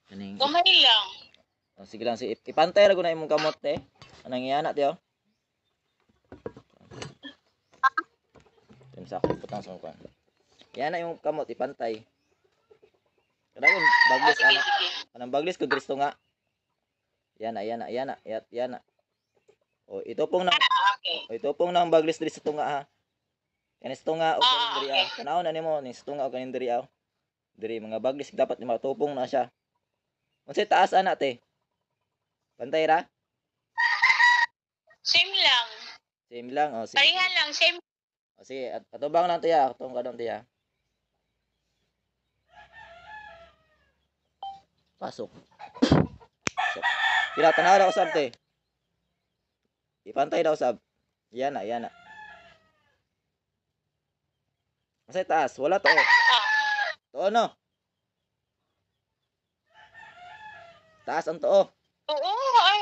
Kaning Gamay lang. oh, sige lang si ipantay ra ko na imong kamot te. Anang iyana te oh. Sa putang sa kuan. Iyana yung kamot ipantay. Kadayon baglis Sige, ana. sige. Anang baglis ko dristo nga. Yana. Yana. O ito pong nang Okay. ito pong nang baglis diri sa tunga ha. Kanis tunga o kanin diri Okay. ah. Tanaw na nimo ni tunga o kanin diri ah. Diri mga baglis dapat ni matupong na siya. Unsay taas ana te? Pantay ra? Same lang. Same lang o sige. Pareha lang, same. O sige, atubang lang tiya, atong kadong tiya. Pasok. Pila tanaw daw usab te. Ipantay daw usab. Yana. Unsay taas? Wala to. To no. Taas ang too. Oo, ay.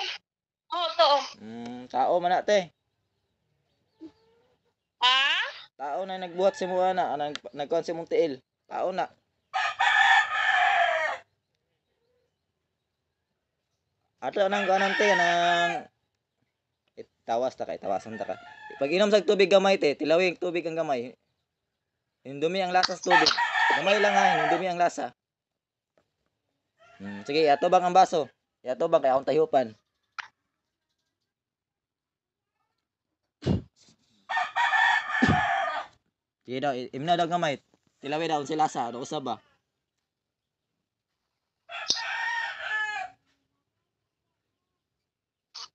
Oo, to. Tao man na te. Ha? Tao na nagbuhat si mo ana, nagkuan si mong tiil. Tao na. Ato nang kanon te nang tawasan ta ka. Pag inom sa tubig gamay te, tilawig tubig ang gamay. Hindumi ang lasa sa tubig. Gamay lang ha, hindumi ang lasa. Sige, ato bang ang baso? Ato bang kay akong tahiupan? Sige daw, imna daw gamay. Tilawig daw si lasa, ano usab ba?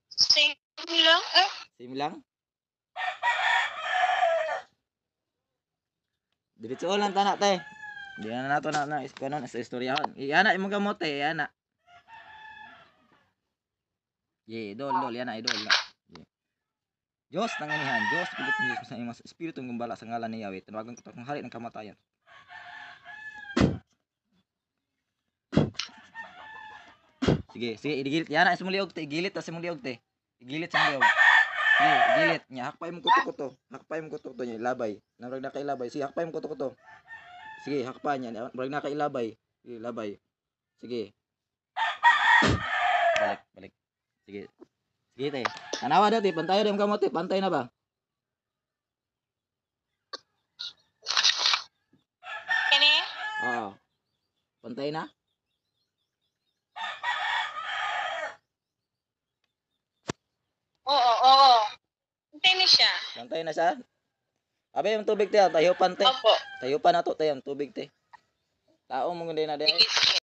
Same lang. Same lang? Diretso lang ta na te. Di na nato na kanon sa istoryahon. Iyana imong gamot te, iyana. Idol, yana idol. Diyos nanganihan, Diyos pilit ng Diyos sa imong espiritu ng gumbala sa ngalan ni Yahweh. Tinawagan ko itong hari ng kamatayan. Sige, igilit. Yana sa muliog te, igilit ta sa muliog te. Igilit sa muliog. Sige, igilit niya. Hakpay mo kuto-kuto niya, ilabay. Narag na kay labay. Sige, hakpay mo kuto-kuto. Sige, hakpa niya. Narag na kay ilabay. Sige, labay. Sige. Balik. Sige. Sige te. Tanawa dati, pantay rin kamot te. Pantay na ba? Kani? Oo. Pantay na? Oo. Hintay na siya. Pantay na siya? Abe yung tubig te, tayo pan te. Opo. Tayo pa na to te, yung tubig te. Tao mo hindi na de. Sige.